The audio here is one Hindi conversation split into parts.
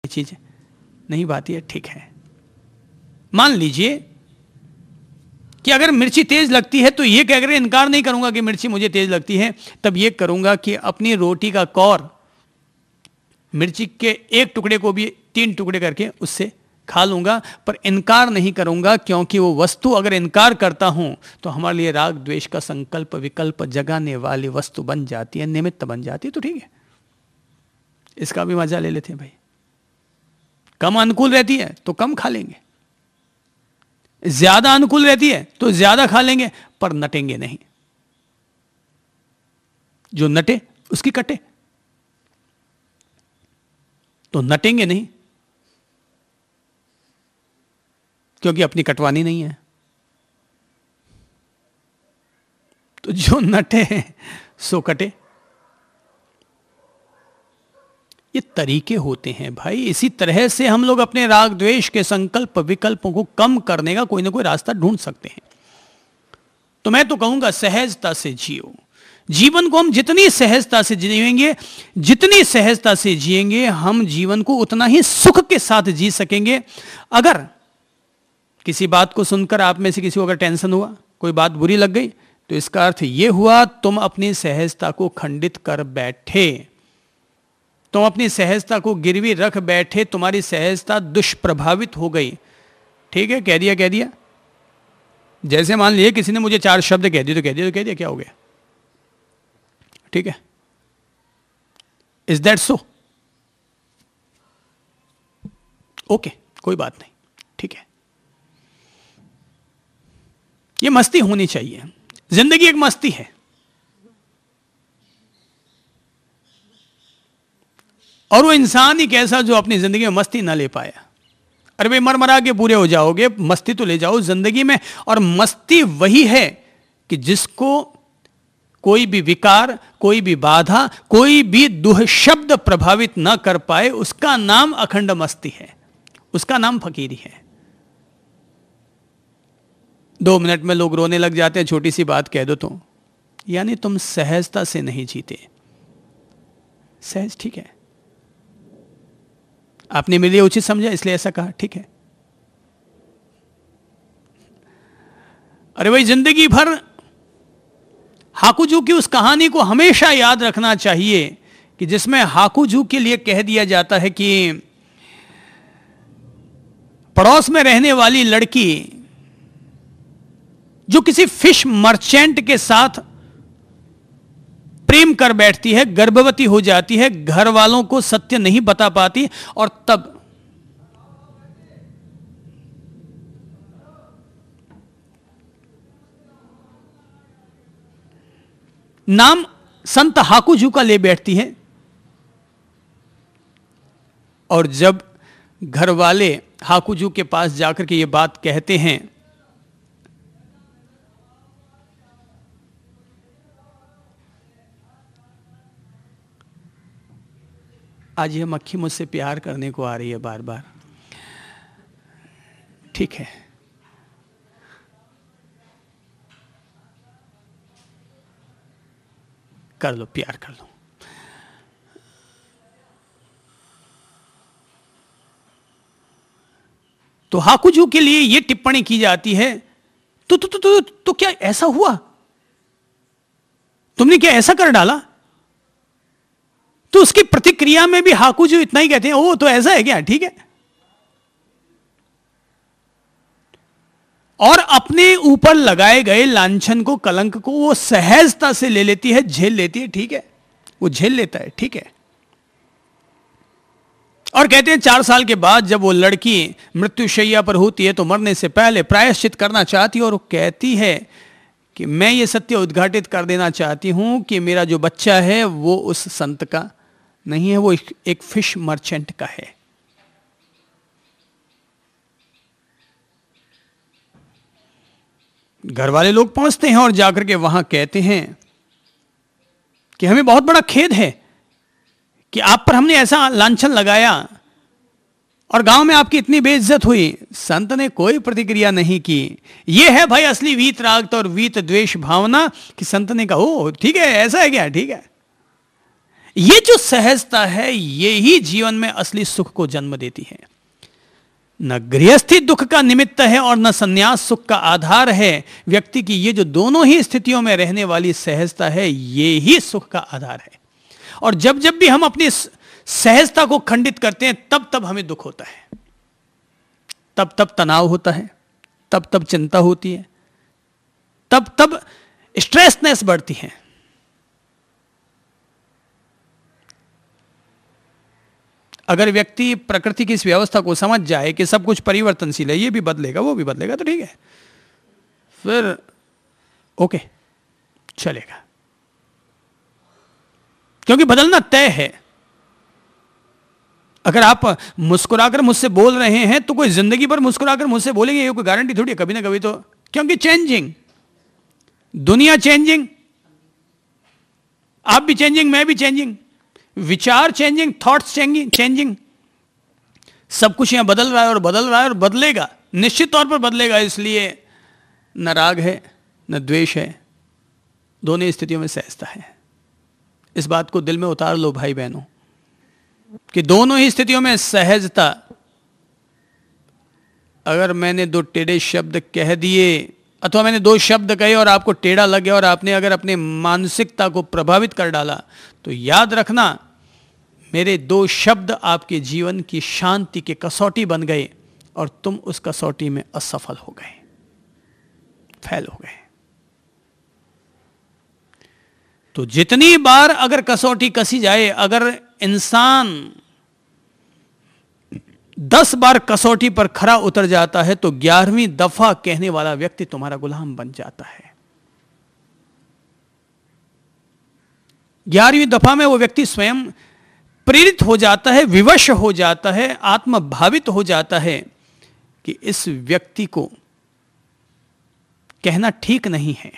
चीज नहीं भाती है, ठीक है। मान लीजिए कि अगर मिर्ची तेज लगती है तो ये कहकर इनकार नहीं करूंगा कि मिर्ची मुझे तेज लगती है, तब ये करूंगा कि अपनी रोटी का कौर मिर्ची के एक टुकड़े को भी 3 टुकड़े करके उससे खा लूंगा, पर इनकार नहीं करूंगा, क्योंकि वो वस्तु अगर इनकार करता हूं तो हमारे लिए राग द्वेष का संकल्प विकल्प जगाने वाली वस्तु बन जाती है, निमित्त बन जाती है। तो ठीक है, इसका भी मजा ले लेते हैं भाई। कम अनुकूल रहती है तो कम खा लेंगे, ज्यादा अनुकूल रहती है तो ज्यादा खा लेंगे, पर नटेंगे नहीं। जो नटे उसकी कटे, तो नटेंगे नहीं, क्योंकि अपनी कटवानी नहीं है। तो जो नटे सो कटे। ये तरीके होते हैं भाई। इसी तरह से हम लोग अपने राग द्वेष के संकल्प विकल्पों को कम करने का कोई ना कोई रास्ता ढूंढ सकते हैं। तो मैं तो कहूंगा सहजता से जियो। जीवन को हम जितनी सहजता से जिएंगे, जितनी सहजता से जिएंगे, हम जीवन को उतना ही सुख के साथ जी सकेंगे। अगर किसी बात को सुनकर आप में से किसी को अगर टेंशन हुआ, कोई बात बुरी लग गई, तो इसका अर्थ यह हुआ तुम अपनी सहजता को खंडित कर बैठे, तुम अपनी सहजता को गिरवी रख बैठे, तुम्हारी सहजता दुष्प्रभावित हो गई। ठीक है, कह दिया। जैसे मान लीजिए किसी ने मुझे 4 शब्द कह दिए तो कह दिया, क्या हो गया? ठीक है, इज दैट सो? ओके, कोई बात नहीं, ठीक है। ये मस्ती होनी चाहिए। जिंदगी एक मस्ती है, और वो इंसान ही कैसा जो अपनी जिंदगी में मस्ती ना ले पाया। अरे भाई, मरमरा के पूरे हो जाओगे, मस्ती तो ले जाओ जिंदगी में। और मस्ती वही है कि जिसको कोई भी विकार, कोई भी बाधा, कोई भी दुःशब्द प्रभावित ना कर पाए, उसका नाम अखंड मस्ती है, उसका नाम फकीरी है। 2 मिनट में लोग रोने लग जाते हैं, छोटी सी बात कह दो तो, यानी तुम सहजता से नहीं जीते। सहज, ठीक है, आपने मेरे लिए उचित समझा इसलिए ऐसा कहा, ठीक है। अरे भाई, जिंदगी भर हाकुजू की उस कहानी को हमेशा याद रखना चाहिए कि जिसमें हाकुजू के लिए कह दिया जाता है कि पड़ोस में रहने वाली लड़की जो किसी फिश मर्चेंट के साथ प्रेम कर बैठती है, गर्भवती हो जाती है, घर वालों को सत्य नहीं बता पाती, और तब नाम संत हाकुजू का ले बैठती है। और जब घर वाले हाकुजू के पास जाकर के ये बात कहते हैं, आज ये मक्खी मुझसे प्यार करने को आ रही है बार बार, ठीक है, कर लो, प्यार कर लो। तो हाकुजू के लिए यह टिप्पणी की जाती है, तो क्या ऐसा हुआ? तुमने क्या ऐसा कर डाला? तो उसकी प्रतिक्रिया में भी हाकुजू इतना ही कहते हैं, ओ तो ऐसा है क्या, ठीक है। और अपने ऊपर लगाए गए लांछन को, कलंक को वो सहजता से ले लेती है, झेल लेती है, ठीक है, वो झेल लेता है, ठीक है। और कहते हैं 4 साल के बाद जब वो लड़की मृत्युशैया पर होती है तो मरने से पहले प्रायश्चित करना चाहती है, और वो कहती है कि मैं ये सत्य उद्घाटित कर देना चाहती हूं कि मेरा जो बच्चा है वो उस संत का नहीं है, वो एक फिश मर्चेंट का है। घर वाले लोग पहुंचते हैं और जाकर के वहां कहते हैं कि हमें बहुत बड़ा खेद है कि आप पर हमने ऐसा लांछन लगाया और गांव में आपकी इतनी बेइज्जत हुई। संत ने कोई प्रतिक्रिया नहीं की। यह है भाई असली वीतराग और वीत द्वेष भावना कि संत ने कहा, ओ ठीक है, ऐसा है क्या, ठीक है। ये जो सहजता है, ये ही जीवन में असली सुख को जन्म देती है। न गृहस्थी दुख का निमित्त है और न संन्यास सुख का आधार है। व्यक्ति की ये जो दोनों ही स्थितियों में रहने वाली सहजता है, ये ही सुख का आधार है। और जब जब भी हम अपनी सहजता को खंडित करते हैं, तब तब हमें दुख होता है, तब तब तनाव होता है, तब तब चिंता होती है, तब तब स्ट्रेसनेस बढ़ती है। अगर व्यक्ति प्रकृति की इस व्यवस्था को समझ जाए कि सब कुछ परिवर्तनशील है, ये भी बदलेगा वो भी बदलेगा, तो ठीक है, फिर ओके चलेगा, क्योंकि बदलना तय है। अगर आप मुस्कुराकर मुझसे बोल रहे हैं तो कोई जिंदगी भर मुस्कुराकर मुझसे बोलेंगे, ये कोई गारंटी थोड़ी है, कभी ना कभी तो, क्योंकि चेंजिंग, दुनिया चेंजिंग, आप भी चेंजिंग, मैं भी चेंजिंग, विचार चेंजिंग, थॉट्स चेंजिंग, सब कुछ यहां बदल रहा है और बदल रहा है और बदलेगा, निश्चित तौर पर बदलेगा। इसलिए न राग है न द्वेष है, दोनों स्थितियों में सहजता है। इस बात को दिल में उतार लो भाई बहनों, कि दोनों ही स्थितियों में सहजता। अगर मैंने दो टेढ़े शब्द कह दिए अथवा मैंने दो शब्द कहे और आपको टेढ़ा लग गया और आपने अगर अपने मानसिकता को प्रभावित कर डाला, तो याद रखना मेरे दो शब्द आपके जीवन की शांति के कसौटी बन गए और तुम उस कसौटी में असफल हो गए, फेल हो गए। तो जितनी बार अगर कसौटी कसी जाए, अगर इंसान 10 बार कसौटी पर खरा उतर जाता है, तो 11वीं दफा कहने वाला व्यक्ति तुम्हारा गुलाम बन जाता है। 11वीं दफा में वो व्यक्ति स्वयं प्रेरित हो जाता है, विवश हो जाता है, आत्मभावित हो जाता है कि इस व्यक्ति को कहना ठीक नहीं है।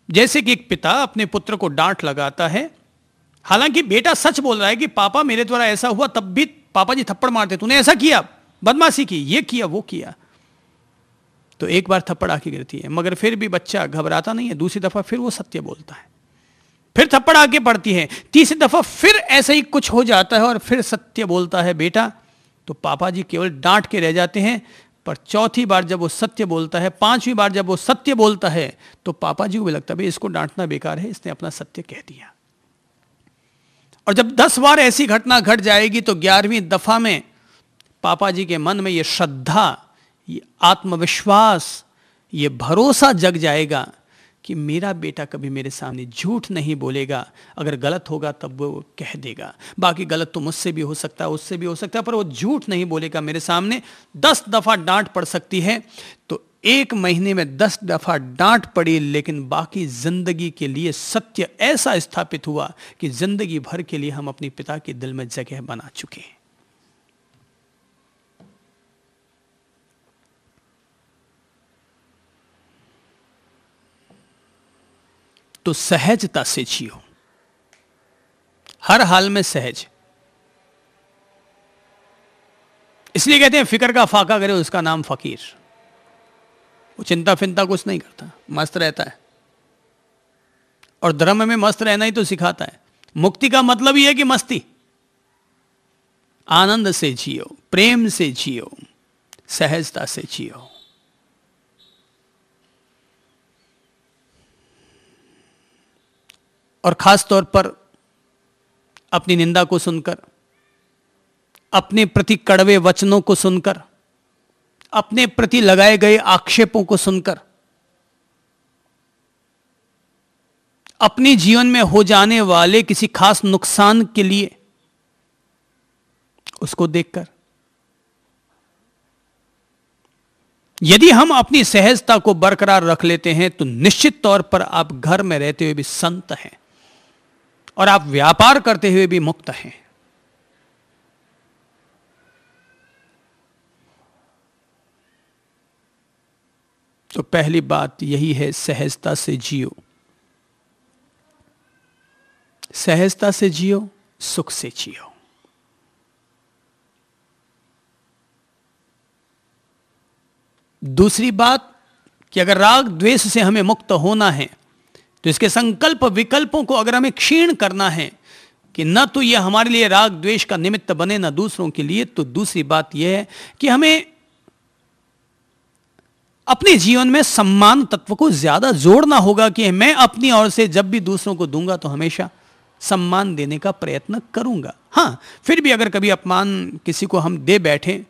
जैसे कि एक पिता अपने पुत्र को डांट लगाता है, हालांकि बेटा सच बोल रहा है कि पापा मेरे द्वारा ऐसा हुआ, तब भी पापा जी थप्पड़ मारते, तूने ऐसा किया, बदमाशी की, ये किया वो किया। तो एक बार थप्पड़ आके गिरती है, मगर फिर भी बच्चा घबराता नहीं है। दूसरी दफा फिर वो सत्य बोलता है, फिर थप्पड़ आके पड़ती है, तीसरी दफा फिर ऐसा ही कुछ हो जाता है और फिर सत्य बोलता है बेटा। तो पापा जी केवल डांट के रह जाते हैं, पर चौथी बार जब वो सत्य बोलता है, 5वीं बार जब वो सत्य बोलता है, तो पापा जी को भी लगता है भाई इसको डांटना बेकार है, इसने अपना सत्य कह दिया। और जब 10 बार ऐसी घटना घट जाएगी, तो 11वीं दफा में पापा जी के मन में ये श्रद्धा, ये आत्मविश्वास, ये भरोसा जग जाएगा कि मेरा बेटा कभी मेरे सामने झूठ नहीं बोलेगा। अगर गलत होगा तब वो कह देगा, बाकी गलत तो मुझसे भी हो सकता है, उससे भी हो सकता है, पर वो झूठ नहीं बोलेगा मेरे सामने। 10 दफा डांट पड़ सकती है, तो 1 महीने में 10 दफा डांट पड़ी, लेकिन बाकी जिंदगी के लिए सत्य ऐसा स्थापित हुआ कि जिंदगी भर के लिए हम अपने पिता के दिल में जगह बना चुके हैं। तो सहजता से जियो, हर हाल में सहज। इसलिए कहते हैं फिक्र का फाका करे उसका नाम फकीर। वो चिंता फिंता कुछ नहीं करता, मस्त रहता है, और धर्म में मस्त रहना ही तो सिखाता है। मुक्ति का मतलब ही है कि मस्ती, आनंद से जियो, प्रेम से जियो, सहजता से जियो। और खास तौर पर अपनी निंदा को सुनकर, अपने प्रति कड़वे वचनों को सुनकर, अपने प्रति लगाए गए आक्षेपों को सुनकर, अपने जीवन में हो जाने वाले किसी खास नुकसान के लिए उसको देखकर, यदि हम अपनी सहजता को बरकरार रख लेते हैं, तो निश्चित तौर पर आप घर में रहते हुए भी संत हैं और आप व्यापार करते हुए भी मुक्त हैं। तो पहली बात यही है, सहजता से जियो, सहजता से जियो, सुख से जियो। दूसरी बात कि अगर राग द्वेष से हमें मुक्त होना है, तो इसके संकल्प विकल्पों को अगर हमें क्षीण करना है कि न तो यह हमारे लिए राग द्वेष का निमित्त बने न दूसरों के लिए, तो दूसरी बात यह है कि हमें अपने जीवन में सम्मान तत्व को ज्यादा जोड़ना होगा कि मैं अपनी ओर से जब भी दूसरों को दूंगा तो हमेशा सम्मान देने का प्रयत्न करूंगा। हां, फिर भी अगर कभी अपमान किसी को हम दे बैठे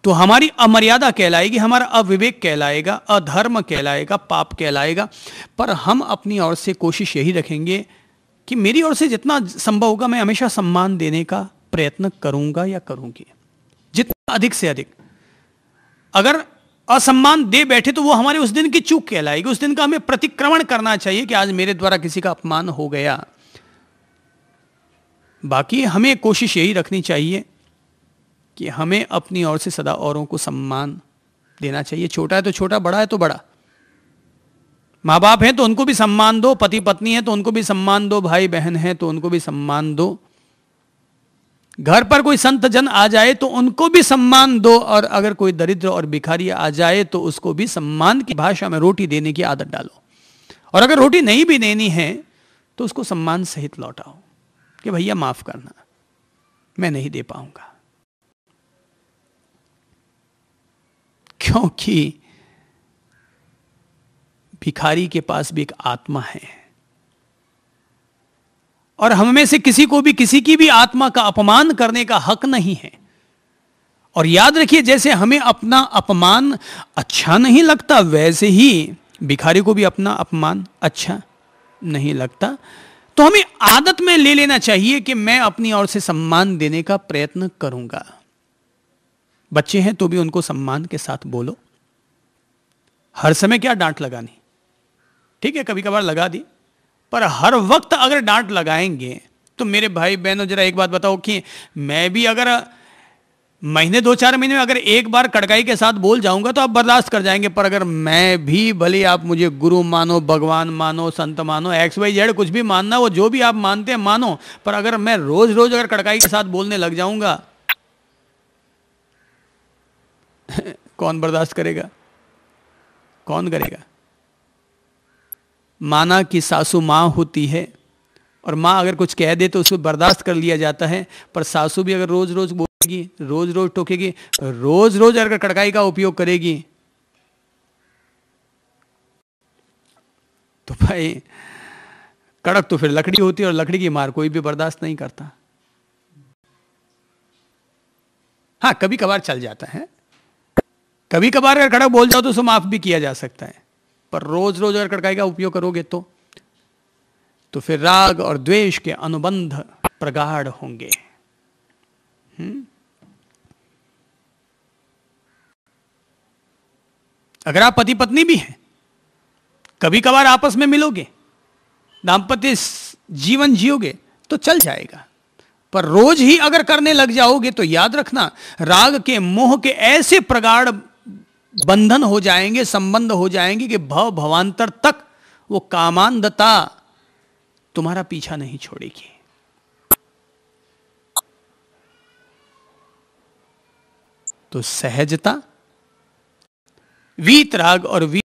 तो हमारी अमर्यादा कहलाएगी, हमारा अविवेक कहलाएगा, अधर्म कहलाएगा, पाप कहलाएगा। पर हम अपनी ओर से कोशिश यही रखेंगे कि मेरी ओर से जितना संभव होगा मैं हमेशा सम्मान देने का प्रयत्न करूंगा या करूंगी, जितना अधिक से अधिक। अगर असम्मान दे बैठे तो वो हमारे उस दिन की चूक कहलाएगी, उस दिन का हमें प्रतिक्रमण करना चाहिए कि आज मेरे द्वारा किसी का अपमान हो गया। बाकी हमें कोशिश यही रखनी चाहिए कि हमें अपनी ओर से सदा औरों को सम्मान देना चाहिए। छोटा है तो छोटा, बड़ा है तो बड़ा। माँ बाप हैं तो उनको भी सम्मान दो, पति पत्नी है तो उनको भी सम्मान दो, भाई बहन है तो उनको भी सम्मान दो, घर पर कोई संत जन आ जाए तो उनको भी सम्मान दो, और अगर कोई दरिद्र और भिखारी आ जाए तो उसको भी सम्मान की भाषा में रोटी देने की आदत डालो। और अगर रोटी नहीं भी देनी है तो उसको सम्मान सहित लौटाओ कि भैया माफ करना, मैं नहीं दे पाऊंगा। क्योंकि भिखारी के पास भी एक आत्मा है, और हम में से किसी को भी किसी की भी आत्मा का अपमान करने का हक नहीं है। और याद रखिए, जैसे हमें अपना अपमान अच्छा नहीं लगता, वैसे ही भिखारी को भी अपना अपमान अच्छा नहीं लगता। तो हमें आदत में ले लेना चाहिए कि मैं अपनी ओर से सम्मान देने का प्रयत्न करूंगा। बच्चे हैं तो भी उनको सम्मान के साथ बोलो। हर समय क्या डांट लगानी, ठीक है, कभी कभार लगा दी, पर हर वक्त अगर डांट लगाएंगे तो मेरे भाई बहनों जरा एक बात बताओ कि मैं भी अगर महीने 2-4 महीने में अगर एक बार कड़काई के साथ बोल जाऊंगा तो आप बर्दाश्त कर जाएंगे। पर अगर मैं भी, भले आप मुझे गुरु मानो, भगवान मानो, संत मानो, XYZ कुछ भी मानना, वो जो भी आप मानते हैं मानो, पर अगर मैं रोज रोज अगर कड़काई के साथ बोलने लग जाऊंगा कौन बर्दाश्त करेगा, कौन करेगा। माना कि सासू माँ होती है, और माँ अगर कुछ कह दे तो उसको बर्दाश्त कर लिया जाता है, पर सासू भी अगर रोज रोज बोलेगी, रोज रोज टोकेगी, रोज रोज अगर कड़काई का उपयोग करेगी तो भाई कड़क तो फिर लकड़ी होती है, और लकड़ी की मार कोई भी बर्दाश्त नहीं करता। हाँ, कभी कभार चल जाता है, कभी कभार अगर कड़क बोल जाओ तो उसको माफ भी किया जा सकता है, पर रोज रोज अगर कड़काई का उपयोग करोगे तो फिर राग और द्वेष के अनुबंध प्रगाढ़ होंगे। अगर आप पति पत्नी भी हैं, कभी कभार आपस में मिलोगे, दाम्पत्य जीवन जियोगे तो चल जाएगा, पर रोज ही अगर करने लग जाओगे तो याद रखना, राग के मोह के ऐसे प्रगाढ़ बंधन हो जाएंगे, संबंध हो जाएंगे कि भव भवांतर तक वो कामांधता तुम्हारा पीछा नहीं छोड़ेगी। तो सहजता, वीतराग और